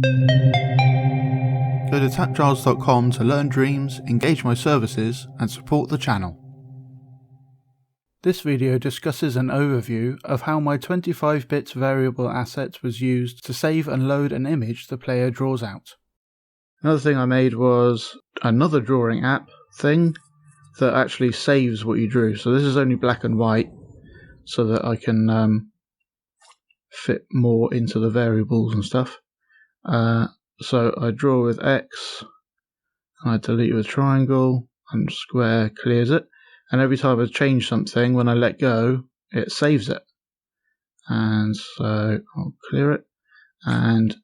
Go to TAPgiles.com to learn dreams, engage my services, and support the channel. This video discusses an overview of how my 25-bit variable asset was used to save and load an image the player draws out. Another thing I made was another drawing app thing that actually saves what you drew. So this is only black and white so that I can fit more into the variables and stuff. So I draw with X, and I delete with triangle, and square clears it. And every time I change something, when I let go, it saves it. And so I'll clear it. And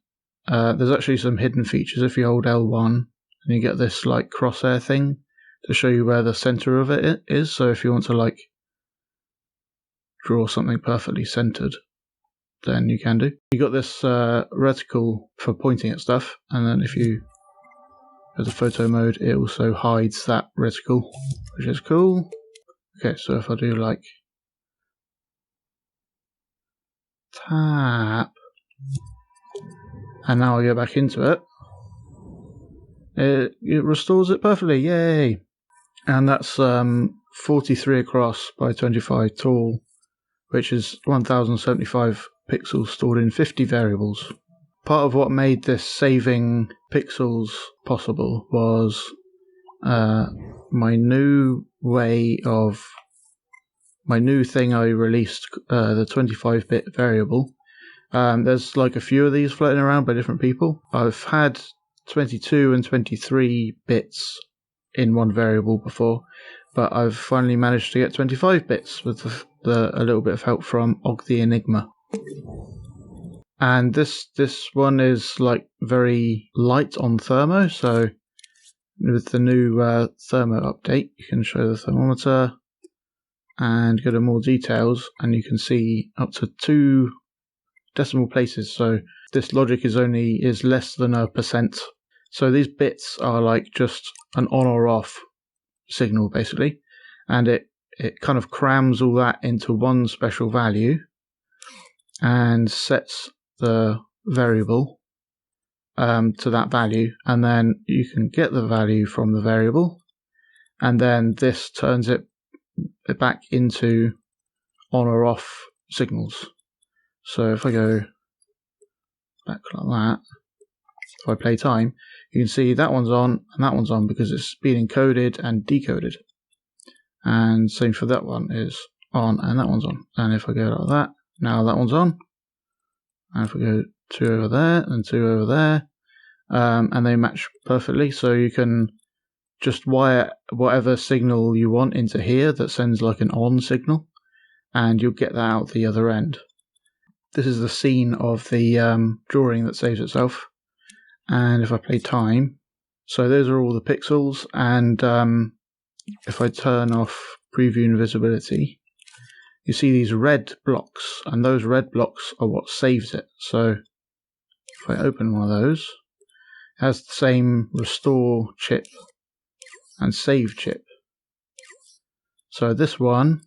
there's actually some hidden features. If you hold L1, and you get this like crosshair thing to show you where the center of it is. So if you want to like draw something perfectly centered, then you can do. You got this reticle for pointing at stuff, and then if you go to photo mode, it also hides that reticle, which is cool. Okay, so if I do like tap, and now I go back into it, it restores it perfectly. Yay! And that's 43 across by 25 tall, which is 1075 pixels stored in 50 variables. Part of what made this saving pixels possible was my new thing I released, the 25-bit variable. There's like a few of these floating around by different people. I've had 22 and 23 bits in one variable before, but I've finally managed to get 25 bits with a little bit of help from Og the Enigma. And this one is like very light on thermo, so with the new thermo update, you can show the thermometer and go to more details, and you can see up to 2 decimal places. So this logic is less than 1%. So these bits are like just an on or off signal basically, and it kind of crams all that into one special value and sets the variable to that value, and then you can get the value from the variable, and then this turns it back into on or off signals. So if I go back like that, if I play time, you can see that one's on and that one's on because it's being encoded and decoded. And same for that one is on and that one's on. And if I go like that, now that one's on. And if we go 2 over there and 2 over there, and they match perfectly, so you can just wire whatever signal you want into here that sends like an on signal, and you'll get that out the other end. This is the scene of the drawing that saves itself. And if I play time, so those are all the pixels, and if I turn off preview invisibility, you see these red blocks, and those red blocks are what saves it. So if I open one of those, it has the same restore chip and save chip. So this one,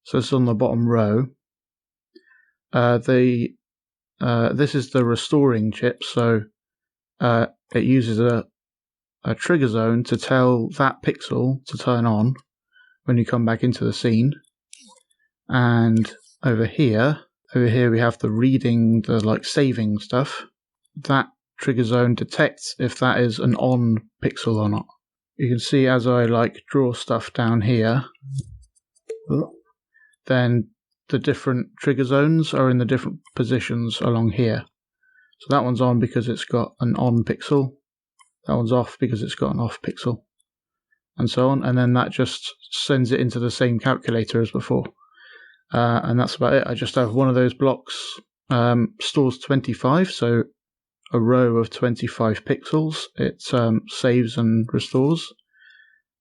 so it's on the bottom row. This is the restoring chip, so it uses a trigger zone to tell that pixel to turn on when you come back into the scene. And over here we have the reading, the like saving stuff. That trigger zone detects if that is an on pixel or not. You can see as I like draw stuff down here, then the different trigger zones are in the different positions along here. So that one's on because it's got an on pixel, that one's off because it's got an off pixel, and so on. And then that just sends it into the same calculator as before. And that's about it. I just have one of those blocks, stores 25, so a row of 25 pixels. It saves and restores,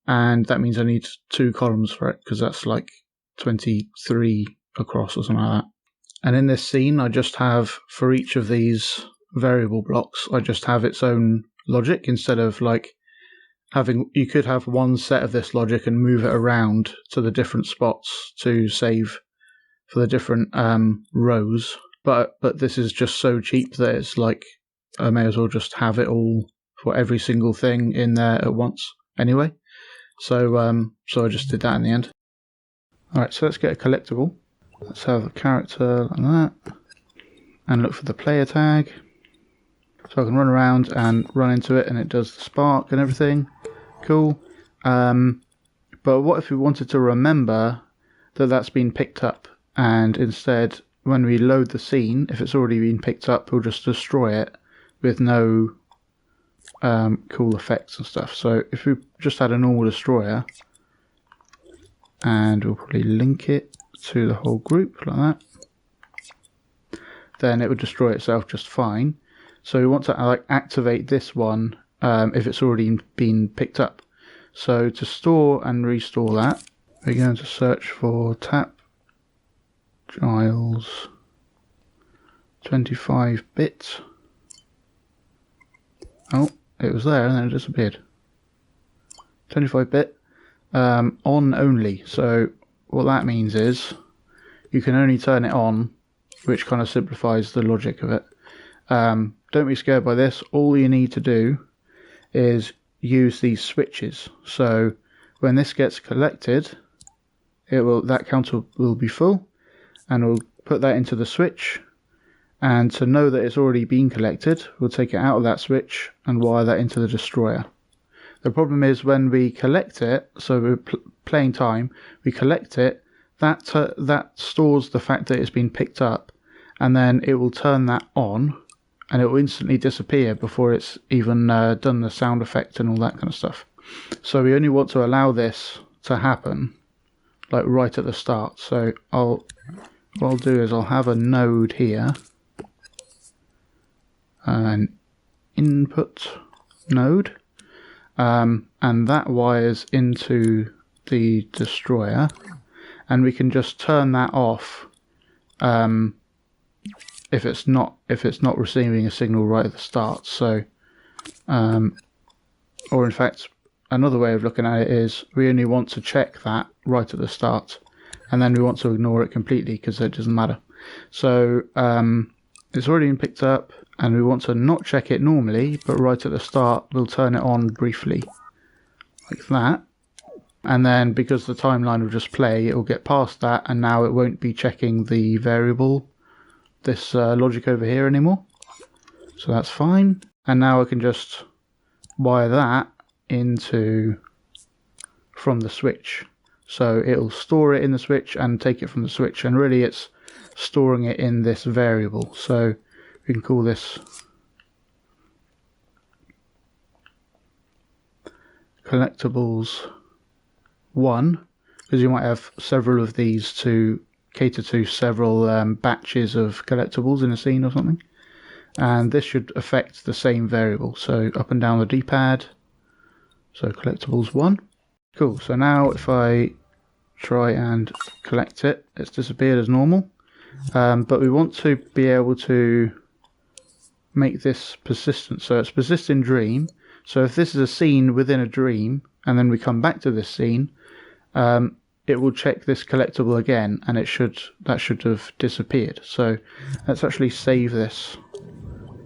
and that means I need 2 columns for it because that's like 23 across or something like that. And in this scene, I just have, for each of these variable blocks, I just have its own logic instead of like having, you could have one set of this logic and move it around to the different spots to save for the different rows. but this is just so cheap that it's like I may as well just have it all for every single thing in there at once anyway. So so I just did that in the end. Alright, so let's get a collectible. Let's have a character like that. And look for the player tag. So I can run around and run into it and it does the spark and everything. Cool. But what if we wanted to remember that that's been picked up, and instead when we load the scene, if it's already been picked up, we'll just destroy it with no cool effects and stuff. So if we just had a normal destroyer, and we'll probably link it to the whole group like that, then it would destroy itself just fine. So we want to activate this one if it's already been picked up. So to store and restore that, we're going to search for TAPgiles 25-bit. Oh, it was there and then it disappeared. 25-bit on only. So what that means is you can only turn it on, which kind of simplifies the logic of it. Don't be scared by this. All you need to do is use these switches. So when this gets collected, that counter will be full, and we'll put that into the switch. And to know that it's already been collected, we'll take it out of that switch and wire that into the destroyer. The problem is when we collect it, so we're playing time, we collect it, that stores the fact that it's been picked up, and then it will turn that on, and it will instantly disappear before it's even done the sound effect and all that kind of stuff. So we only want to allow this to happen like right at the start. So what I'll do is I'll have a node here, an input node, and that wires into the destroyer, and we can just turn that off if it's not receiving a signal right at the start. So or in fact, another way of looking at it is we only want to check that right at the start, and then we want to ignore it completely because it doesn't matter. So it's already been picked up, and we want to not check it normally, but right at the start we'll turn it on briefly like that, and then because the timeline will just play, it will get past that, and now it won't be checking the variable, this logic over here anymore. So that's fine, and now I can just wire that into from the switch. So it'll store it in the switch and take it from the switch, and really it's storing it in this variable. So we can call this collectables 1, because you might have several of these to cater to several batches of collectibles in a scene or something, and this should affect the same variable. So up and down the D-pad, so collectables 1. Cool. So now if I try and collect it, it's disappeared as normal, but we want to be able to make this persistent. So it's persistent dream. So if this is a scene within a dream and then we come back to this scene, it will check this collectible again, and that should have disappeared. So let's actually save this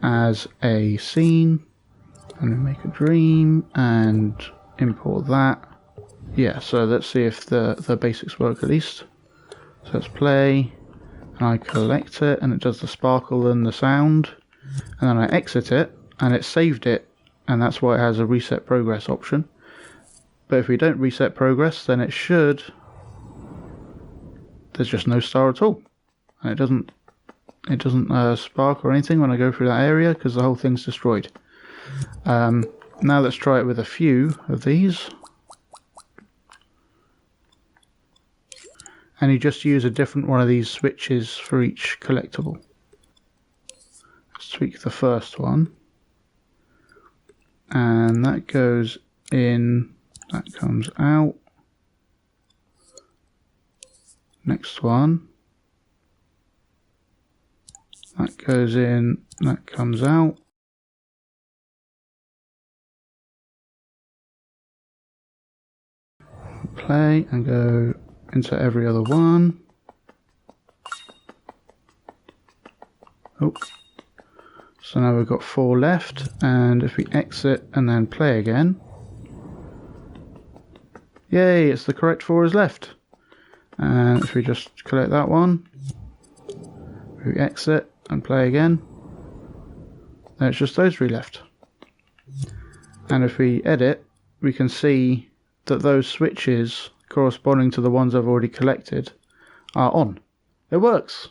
as a scene and make a dream and import that. Yeah, so let's see if the basics work at least. So let's play, and I collect it, and it does the sparkle and the sound, and then I exit it, and it saved it, and that's why it has a reset progress option. But if we don't reset progress, then there's just no star at all, and it doesn't spark or anything when I go through that area because the whole thing's destroyed. Now let's try it with a few of these. And you just use a different one of these switches for each collectible. Let's tweak the first one. And that goes in, that comes out. Next one. That goes in, that comes out. Play and go into every other one. Oh. So now we've got 4 left, and if we exit and then play again, yay, it's the correct 4 is left. And if we just collect that one, if we exit and play again, then it's just those 3 left. And if we edit, we can see that those switches corresponding to the ones I've already collected are on. It works.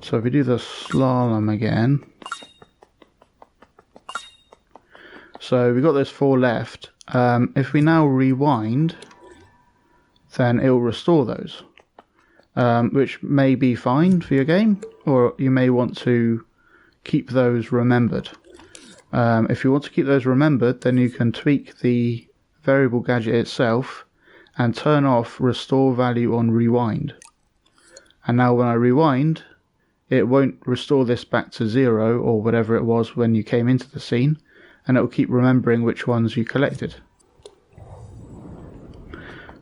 So if we do the slalom again, so we've got those 4 left. If we now rewind, then it will restore those, which may be fine for your game, or you may want to keep those remembered. If you want to keep those remembered, then you can tweak the variable gadget itself and turn off restore value on rewind. And now when I rewind, it won't restore this back to 0 or whatever it was when you came into the scene, and it will keep remembering which ones you collected.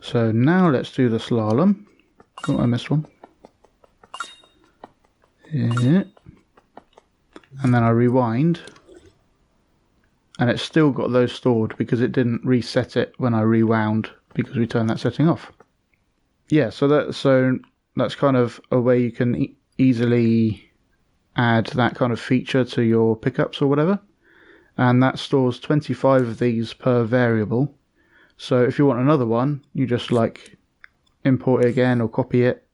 So now let's do the slalom. Oh, I missed one. Yeah. And then I rewind, and it's still got those stored because it didn't reset it when I rewound because we turned that setting off. Yeah, so that's kind of a way you can easily add that kind of feature to your pickups or whatever. And that stores 25 of these per variable. So if you want another one, you just import it again or copy it,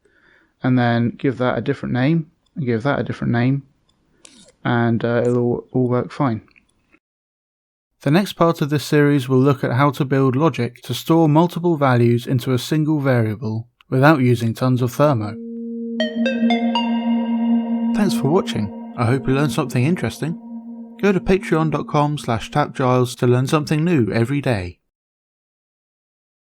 and then give that a different name, and give that a different name, and it'll all work fine. The next part of this series will look at how to build logic to store multiple values into a single variable without using tons of thermo. Thanks for watching. I hope you learned something interesting. Go to patreon.com/TAPgiles to learn something new every day.